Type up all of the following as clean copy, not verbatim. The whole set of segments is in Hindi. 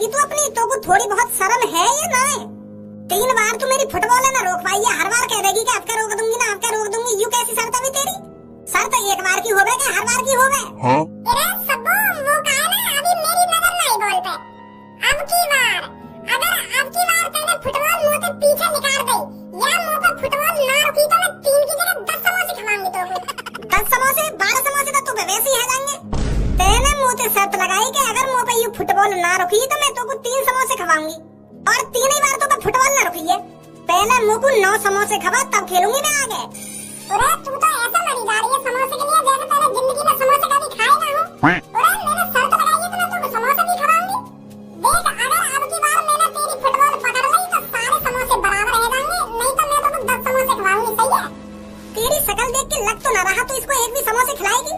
जाएगी तू अपनी? तो को थोड़ी बहुत शर्म है या ना है? 3 बार तू मेरी फुटबॉल है ना रोक पाई है, हर बार कह देगी कि आपका रोक दूंगी ना, आपका रोक दूंगी। यू कैसी शर्त है तेरी? शर्त एक बार की होवे क्या हर बार की होवे? अरे सब्बू वो कहा ना अभी मेरी नजर नहीं बॉल पे। अब की बार तेने फुटबॉल मुंह से पीछे निकाल दी या मुंह पे फुटबॉल ना रुकी तो मैं 3 की जगह 10 समोसे खिलाऊंगी तो। 10 समोसे 12 समोसे तो तू वैसे ही है जाएंगे। तेने मुंह से शर्त लगाई कि अगर मुंह पे यू फुटबॉल ना रुकी तो मैं तो को 3 समोसे खवाऊंगी, और 3 ही बार तो पे फुटबॉल ना रुकी है। पहले मुंह को 9 समोसे खवा तब खेलूंगी मैं आगे। अरे तू तो ऐसा लड़ी जा रही है समोसे के लिए जैसे तेरे जिंदगी में समोसे कभी खाए ना हो। अरे मैंने शर्त लगाई है तो मैं तुमको समोसा भी खवाऊंगी। देख अगर अब की बार मैंने तेरी फुटबॉल पकड़ ली तो सारे समोसे बराबर रह जाएंगे, नहीं तो मैं तुमको 10 समोसे खवाऊंगी, सही है? तेरी शक्ल देख के लग तो ना रहा तो इसको एक भी समोसे खिलाएगी।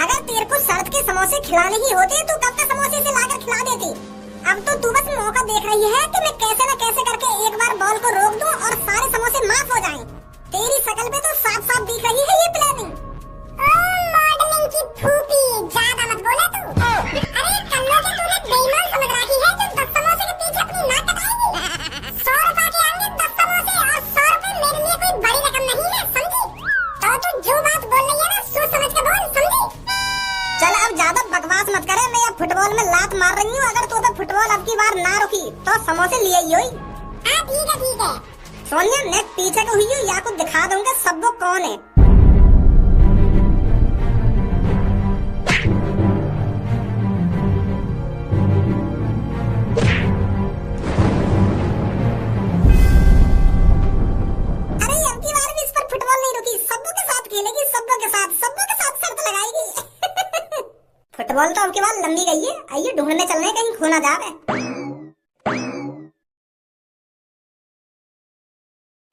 अगर तेरे को शर्त के समोसे खिलाने ही होते तो कब तक समोसे से लाकर खिला देती। अब तो तू बस मौका देख रही है कि मैं कैसे न कैसे करके एक बार बॉल को रोक दूं और सारे समोसे माफ हो जाएं। तेरी शक्ल पे तो साफ साफ दिख रही है ये प्लानिंग। मॉडलिंग की फूफी ज्यादा मत बोले तू। अरे कन्नो के तूने बेईमान समझ रखी है जो 10 समोसे के पीछे अपनी नाक कटाएगी। 100 रुपए के आएंगे 10 समोसे और 100 रुपए मेरे लिए कोई बड़ी रकम नहीं है, समझी? तो तू जो बात बोल रही है ना सोच समझ के बोल, समझी? चल अब ज्यादा बकवास मत करे, मैं अब फुटबॉल में लात मार रही हूँ। अगर तू फुटबॉल अब की बार ना रुकी तो समोसे लिए ही हुई। हाँ ठीक है। सोनिया मैं पीछे को हुई हूँ या कुछ दिखा दूंगा सबको कौन है। अरे अब की बार भी इस पर फुटबॉल नहीं रुकी, सबों के साथ खेलेगी, सबों के साथ शर्त लगाएगी। फुटबॉल तो अब की बार लंबी गई है, आइए ढूंढने चलने कहीं खो ना जावे।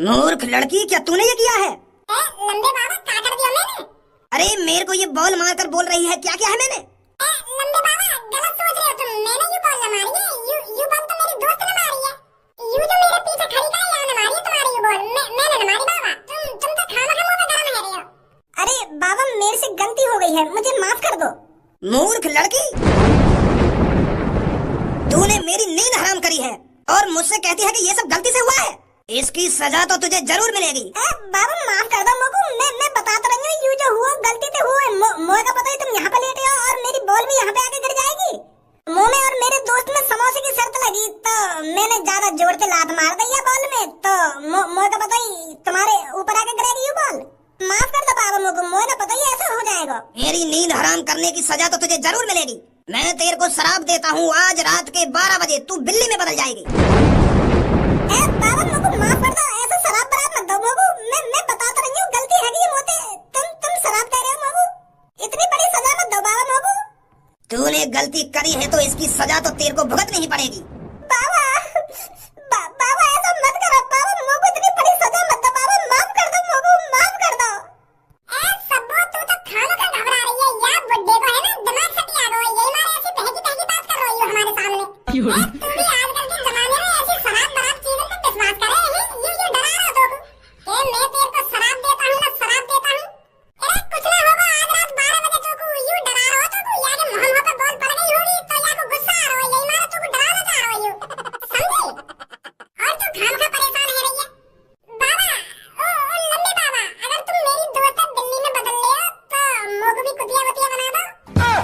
मूर्ख लड़की, क्या तूने ये किया है? लंबे बाबा क्या कर दिया मैंने? अरे मेरे को ये बॉल मारकर बोल रही है, क्या क्या है मैंने? लंबे बाबा गलत सोच रहे हो तुम, मैंने ये बॉल न मारी है, यू बॉल तो मेरी दोस्त ने मारी है। यू जो मेरे पीछे खड़ी था यहाँ न मारी है तुम्हारी ये बॉल, मैंने न मारी बाबा। तुम तो खाना मुंह पे गरम है रहे हो। अरे बाबा मेरे से गलती हो गई है, मुझे माफ कर दो। मूर्ख लड़की, तूने मेरी नींद हराम करी है और मुझसे कहती है कि ये सब गलती से हुआ है। इसकी सजा तो तुझे जरूर मिलेगी। बाबा माफ कर दो मुझको, मैं बता तो रही हूँ, यू जो हुआ गलती से हुआ। मुझे का पता है तुम यहाँ पे लेटे हो और मेरी बॉल भी यहाँ पे आके गिर जाएगी। मुंह में और मेरे दोस्त में समोसे की शर्त लगी तो मैंने ज्यादा जोर से लात मार दी है बॉल में, तो मुझे का पता ही तुम्हारे ऊपर आके गिरेगी यू बॉल। माफ कर दो बाबा मुझको, मुझे ना पता ही ऐसा हो जाएगा। मेरी नींद हराम करने की सजा तो तुझे जरूर मिलेगी। मैं तेरे को शराब देता हूँ, आज रात के 12 बजे तू बिल्ली में बदल जाएगी। बाबा मुझको माफ कर दो, ऐसा शराब बराब मत दो मुझको, मैं बता तो रही हूँ गलती है ये मोते, तुम शराब दे रहे हो मुझको, इतनी बड़ी सजा मत दो बाबा मुझको। तूने गलती करी है तो इसकी सजा तो तेरे को भुगतनी ही पड़ेगी। बाबा बाबा ऐसा मत करो बाबा, मुझको इतनी बड़ी सजा मत दो बाबा, माफ कर दो मुझको, माफ कर दो। सब्बू तू तो खाना का घबरा रही है या बुड्ढे को है ना दिमाग सटी आ गई, यही मारे ऐसी बहकी बात कर रही हो हमारे सामने। तू भी आजकल के जमाने में ऐसी शराब बराब चीजों में विश्वास करे है, ये डरा रहा तो कि मैं तेरे को शराब देता हूँ ना शराब देता हूँ। अरे कुछ ना होगा, आज रात 12 बजे तू यू डरा रहा हो तो या के मुंह पे बॉल पड़ गई होगी तो या को गुस्सा आ रहा हो, यही मारे तू डराना चाह रहा हो, समझी? और तू खामखा परेशान है रही है। बाबा ओ लंबे बाबा, अगर तुम मेरी दोस्त दिल्ली में बदल ले तो मुझको भी कुतिया वतिया बना दो।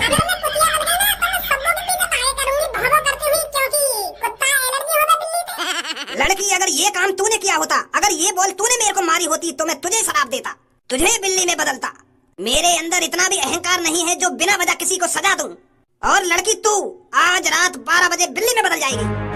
अगर मैं कुतिया बन गई ना तो मैं सबों के पीछे ताए करूंगी भौं करती हुई, क्योंकि कुत्ता एलर्जी होता बिल्ली से। लड़की अगर ये काम तूने किया होता, अगर ये बॉल तूने मेरे को मारी होती तो मैं तुझे शराब देता, तुझे बिल्ली में बदलता। मेरे अंदर इतना भी अहंकार नहीं है जो बिना वजह किसी को सजा दूं। और लड़की तू आज रात 12 बजे बिल्ली में बदल जाएगी।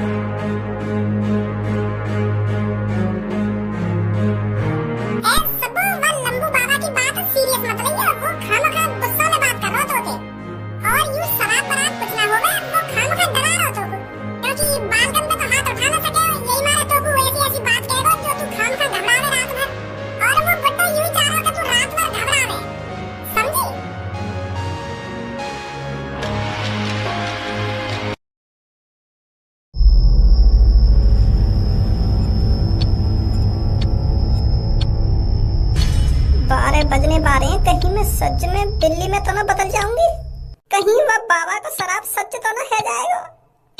बजने पा रहे हैं, कहीं मैं सच में बिल्ली में तो ना बदल जाऊंगी, कहीं वह बाबा का शराब सच तो ना है जाएगा।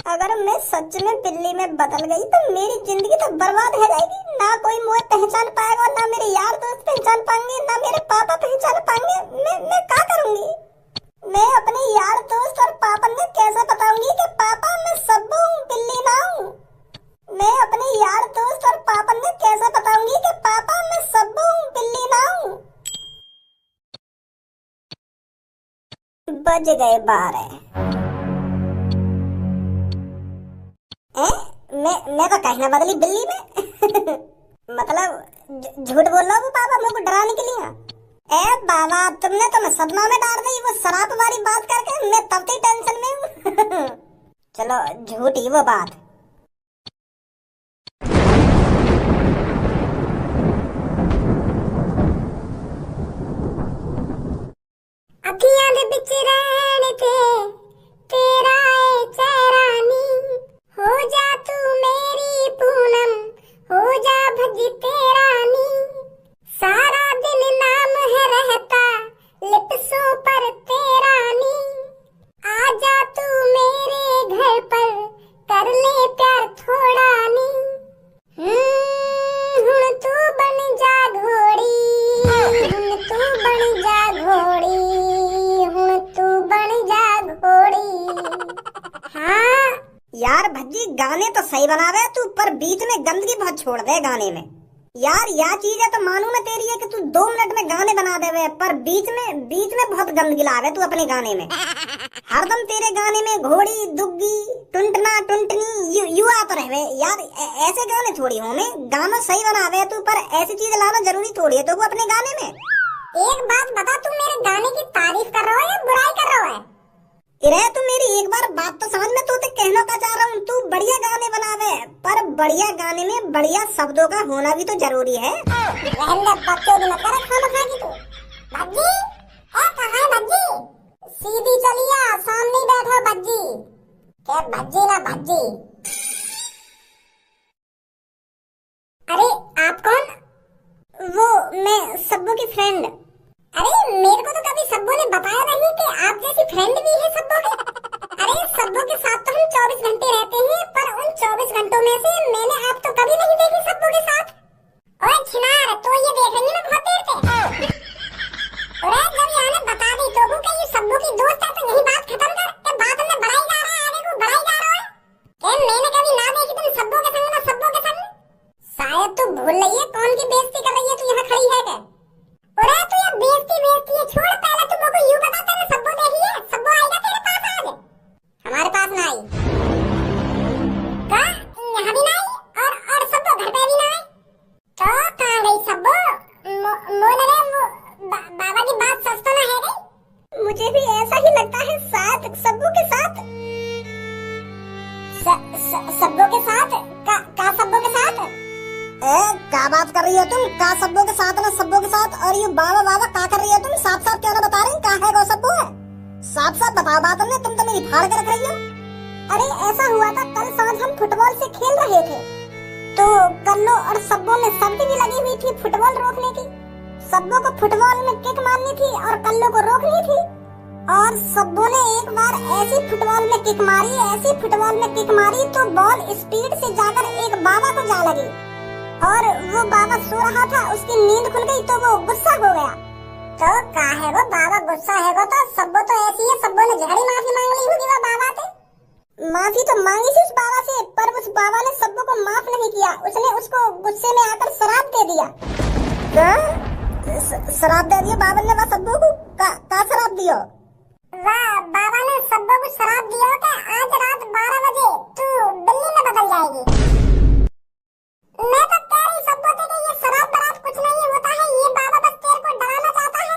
अगर अगर मैं सच में बिल्ली में बदल गई तो मेरी जिंदगी तो बर्बाद हो जाएगी। ना कोई मुझे पहचान पाएगा, ना मेरे यार दोस्त पहचान पाएंगे, ना मेरे पापा पहचान पाएंगे। मैं क्या करूंगी? मैं अपने यार दोस्त और पापा ने कैसे बताऊंगी कि पापा मैं सब्बू हूँ, बिल्ली ना हूँ? मैं अपने यार दोस्त और पापा ने कैसे बताऊंगी कि पापा मैं सब्बू हूँ, बिल्ली ना हूँ? बज गए 12। मैं तो कहना बदली बिल्ली में। मतलब झूठ बोल रहा हूँ पापा मेरे को डराने के लिए। ए बाबा तुमने तो मैं सदमा में डाल दी वो शराब वाली बात करके। मैं तब से टेंशन में हूँ। चलो झूठी वो बात। अखियां दे बिच रहन थे तेरा ए चेहरानी, हो जा तू मेरी पूनम, हो जा भजी तेरानी। सारा दिन नाम है रहता लिप्सों पर तेरानी, आ जा तू मेरे घर पर कर ले प्यार थोड़ा नी। हुण तू बन जा घोड़ी, हुण तू बन जा घोड़ी, हुण तू बन जा घोड़ी। हाँ यार भज्जी गाने तो सही बनावे तू, पर बीच में गंदगी बहुत छोड़ दे गाने में। यार या चीज है तो मानू मैं तेरी है कि तू 2 मिनट में गाने बना देवे, पर बीच में बहुत गंदगी लावे तू अपने गाने में। हरदम तेरे गाने में घोड़ी दुग्गी टुंटना टुंटनी यू आता रहे। यार ऐसे गाने थोड़ी हो में, गाना सही बनावे तू, पर ऐसी चीज लाना जरूरी थोड़ी है तो वो अपने गाने में। एक बात बता, तू मेरे गाने की तारीफ कर रहा है या बुराई कर रहा है? इरे तू मेरी एक बार बात तो समझ में। तो कहना का चाह रहा हूँ तू बढ़िया गाने बनावे, पर बढ़िया गाने में बढ़िया शब्दों का होना भी तो जरूरी है। बच्चों मत कर खामखा की तू। भज्जी कहाँ है भज्जी? सीधी चलिया सामने बैठा भज्जी। क्या भज्जी ना भज्जी? अरे आप कौन? वो मैं सब्बू की फ्रेंड। अरे मेरे को तो कभी सब्बू ने बताया नहीं कि आप जैसी फ्रेंड भी है सब्बू की। अरे सब्बू के साथ तो हम 24 घंटे रहते हैं, पर उन 24 घंटों में से मैंने आप तो कभी नहीं देखी सब्बू के साथ। ओए छिनार, तो ये देख रही है ना बहुत देर से। अरे जब यहाँ बता दी तो कि ये सब्बू की दोस्त है तो यही बात खत्म कर। ये बात में बढ़ाई जा रहा है, आगे को बढ़ाई जा रहा है। क्या मैंने कभी ना देखी तुम सब्बू के संग ना सब्बू के संग? शायद तू भूल रही है कौन की बेइज्जती कर रही है तू यहाँ खड़ी है क्या? अरे तू ये बेइज्जती है छोड़, पहले तू मुझको यूं बता तेरे सब्बू देखी है? सब्बू आएगा तेरे पास आज? हमारे पास ना आई। का यहाँ भी ना आई और सब्बू घर पे भी ना आई। तो कहाँ गई सब्बू? मोने बाबा की बात सच तो ना है गई? मुझे भी ऐसा ही लगता है, शायद सब्बू के साथ। सब्बू के साथ? का सब्बू के साथ? क्या बात कर रही हो तुम? का सब्बू के साथ ना सब्बू के साथ? और ये बाबा बाबा क्या कर रही हो तुम? साफ साफ क्यों ना बता रही? कहाँ है वो सब्बू है? साफ साफ बताओ बात। तुम तो मेरी फाड़ के रख रही हो। अरे ऐसा हुआ था, कल सांझ हम फुटबॉल से खेल रहे थे तो कल्लो और सब्बू में सर्दी भी लगी हुई थी फुटबॉल रोकने की। सब्बू को फुटबॉल में किक मारनी थी और कल्लो को रोकनी थी। और सब्बू ने एक बार ऐसी फुटबॉल में किक मारी, ऐसी फुटबॉल में किक मारी तो बॉल स्पीड से जाकर एक बाबा को जा लगी और वो बाबा सो रहा था, उसकी नींद खुल गई तो वो गुस्सा हो गया। तो कहा है वो बाबा गुस्सा है वो तो सब्बू तो ऐसी है, सब्बू ने झगड़ी माफी मांग ली होगी वो बाबा से। माफी तो मांगी थी उस बाबा से, पर उस बाबा ने सब्बू को माफ नहीं किया। उसने उसको गुस्से में आकर शराब दे दिया। शराब दे दिया बाबा ने वह सब्बू को? का शराब दियो? वाह, बाबा ने सब्बू को शराब दिया कि आज रात 12 बजे तू बिल्ली में बदल जाएगी। मैं तो कह रही सब्बू से कि ये शराब बरात कुछ नहीं होता है, ये बाबा बस तेरे को डराना चाहता है।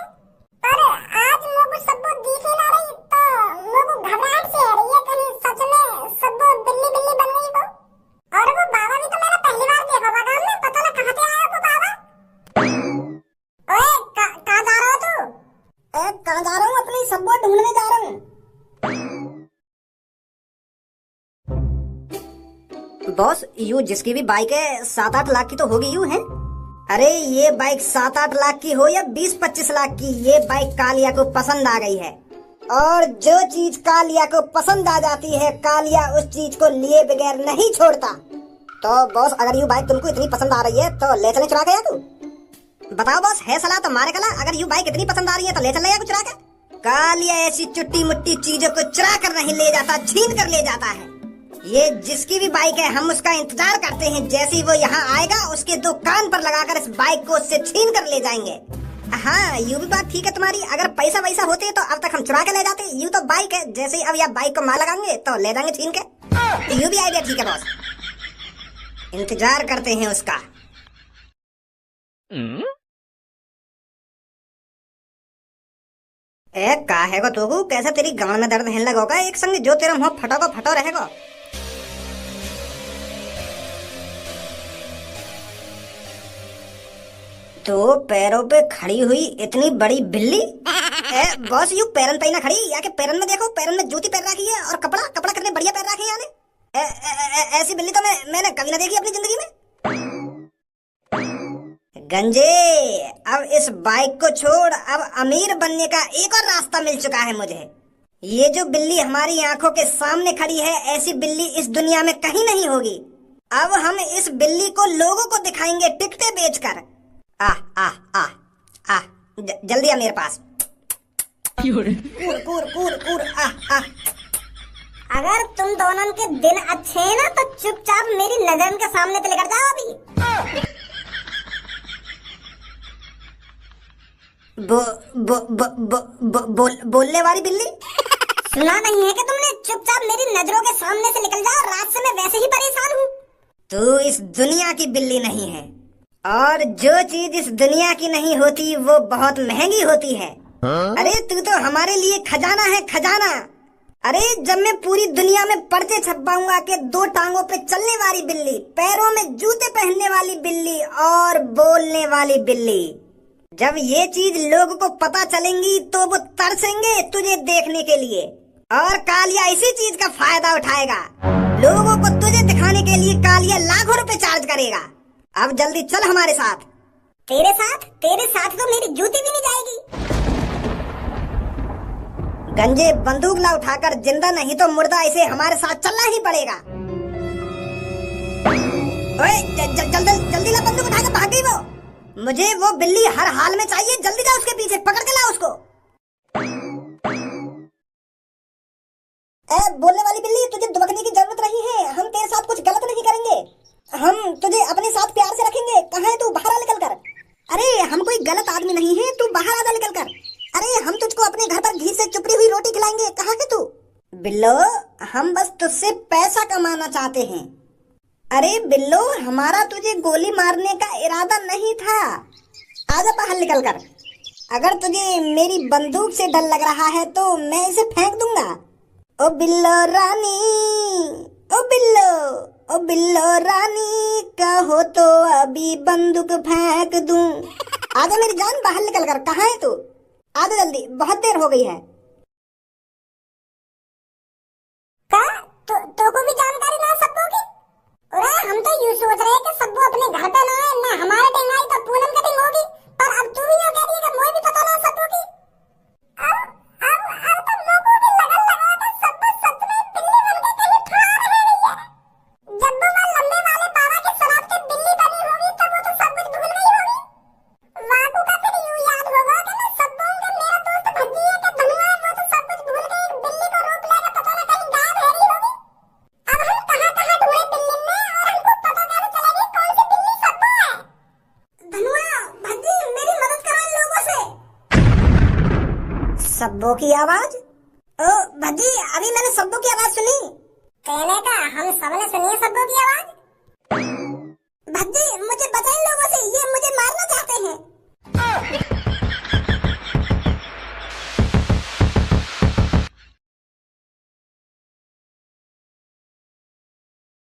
पर आज मुझको सब्बू दिख ही ना रही तो मुझको घबराहट सी हो रही है, कहीं सच में सब्बू बिल्ली बिल्ली बन गई वो। और वो बाबा भी तो मैंने पहली बार देखा था गांव में, पता ना कहाँ से आया वो बाबा। ओए कहाँ जा रहा हो तू? कहाँ जा रहा हूँ? अपनी सब्बू ढूंढने जा रहा हूँ। बॉस यू जिसकी भी बाइक है 7-8 लाख की तो होगी यू है। अरे ये बाइक 7-8 लाख की हो या 20-25 लाख की, ये बाइक कालिया को पसंद आ गई है और जो चीज कालिया को पसंद आ जाती है, कालिया उस चीज को लिए बगैर नहीं छोड़ता। तो बॉस, अगर ये बाइक तुमको इतनी पसंद आ रही है तो ले चले चुरा के या तू? बताओ बॉस, है सलाह तो मारे कला। अगर ये बाइक इतनी पसंद आ रही है तो ले चले या कुछ चुरा के? कालिया ऐसी चुट्टी मुट्टी चीजों को चुरा कर नहीं ले जाता, छीन कर ले जाता है। ये जिसकी भी बाइक है, हम उसका इंतजार करते हैं। जैसे ही वो यहाँ आएगा, उसके दो कान पर लगाकर इस बाइक को उससे छीन कर ले जाएंगे। हाँ, यूं भी बात ठीक है तुम्हारी। अगर पैसा वैसा होते तो अब तक हम चुरा के ले जाते। यूं तो बाइक है, जैसे ही अब यह बाइक को मार लगाएंगे तो ले जाएंगे छीन के। यूं भी आइडिया ठीक है बॉस, इंतजार करते हैं उसका। ए काहे को तू, कैसे तेरी गांव में दर्द है लगोगा? एक संग जो तेरा मुंह फटो को फटो रहेगा। तो पैरों पे खड़ी हुई इतनी बड़ी बिल्ली। बॉस, यू पैरन पे ना खड़ी, या के पैरन में देखो, पैरन में जूती पहन रखी है और कपड़ा कितने बढ़िया पहन रखे है। ऐसी बिल्ली तो मैंने कभी ना देखी अपनी जिंदगी में। गंजे, अब इस बाइक को छोड़, अब अमीर बनने का एक और रास्ता मिल चुका है मुझे। ये जो बिल्ली हमारी आंखों के सामने खड़ी है, ऐसी बिल्ली इस दुनिया में कहीं नहीं होगी। अब हम इस बिल्ली को लोगों को दिखाएंगे टिकटें बेचकर। जल्दी आ मेरे पास। कूर। अगर तुम दोनों के दिन अच्छे हैं ना, तो चुपचाप मेरी नजर के सामने से लेकर जाओ अभी। बोलने वाली बिल्ली, सुना नहीं है कि तुमने? चुपचाप मेरी नजरों के सामने से निकल जाओ। रात से मैं वैसे ही परेशान हूँ। तू इस दुनिया की बिल्ली नहीं है, और जो चीज इस दुनिया की नहीं होती वो बहुत महंगी होती है। अरे तू तो हमारे लिए खजाना है, खजाना। अरे जब मैं पूरी दुनिया में पर्चे छपाऊंगा कि 2 टांगों पे चलने वाली बिल्ली, पैरों में जूते पहनने वाली बिल्ली और बोलने वाली बिल्ली, जब ये चीज लोगों को पता चलेंगी तो वो तरसेंगे तुझे देखने के लिए। और कालिया इसी चीज का फायदा उठाएगा। लोगों को तुझे दिखाने के लिए कालिया लाखों रुपए चार्ज करेगा। अब जल्दी चल हमारे साथ। तेरे साथ तो मेरी जूती भी नहीं जाएगी। गंजे, बंदूक ला उठाकर, जिंदा नहीं तो मुर्दा, इसे हमारे साथ चलना ही पड़ेगा। ओए, जल्दी ला बंदूक उठाकर, भाग गई वो। मुझे वो बिल्ली हर हाल में चाहिए। जल्दी जा उसके पीछे, पकड़ के ला उसको। बोलने वाली बिल्ली, तुझे दुबकने की जरूरत नहीं है। हम तेरे साथ कुछ गलत नहीं करेंगे। हम तुझे अपने साथ प्यार से रखेंगे। कहाँ है तू? बाहर आ निकल कर। अरे हम कोई गलत आदमी नहीं है, तू बाहर आ निकल कर। अरे हम तुझको अपने घर पर घी से चुपड़ी हुई रोटी खिलाएंगे। कहाँ है तू? बिल्लो, हम बस तुझसे पैसा कमाना चाहते हैं। अरे बिल्लो, हमारा तुझे गोली मारने का इरादा नहीं था। आजा बाहर निकल कर। अगर तुझे मेरी बंदूक से डर लग रहा है तो मैं इसे फेंक दूंगा। ओ बिल्लो रानी, ओ बिल्लो रानी, कहो तो अभी बंदूक फेंक दूं। आजा मेरी जान, बाहर निकल कर। कहाँ है तू? आजा जल्दी, बहुत देर हो गई है। तो को भी जानकारी ना सब्बू की? अरे हम तो यूं सोच रहे हैं कि सब्बू अपने घर पे ना है ना, हमारे टिंग आई तो पूनम का टिंग होगी। पर अब तू भी यूं कह रही है कि मुझे भी पता ना सब्बू की। अब तो लोगों की लगन लगा था सब्बू सच में बिल्ली बन के कहीं फरार है रही है। जब वो लंबे वाले बाबा की शराब से बिल्ली बनी होगी तो वो तो सब कुछ भूल गई होगी। वाकू का फिर यूं याद होगा कि मैं सब्बू के मेरा दोस्त भज्जी है कि धनुआ है, वो तो सब कुछ भूल गई। बिल्ली को रोक लेगा, पता ना कहीं गायब है रही होगी। अब हम कहाँ ढूंढे बिल्ली में, और हमको पता कैसे चलेगी कौन सी बिल्ली सब्बू है? धनुआ, भज्जी, मेरी मदद करो इन लोगों से। सब्बू की आवाज? ओ भज्जी, अभी मैंने सब्बू की आवाज सुनी। कहने का हम सबने सुनी है सब्बू की आवाज। भज्जी, मुझे बचा इन लोगों से, ये मुझे मारना चाहते हैं।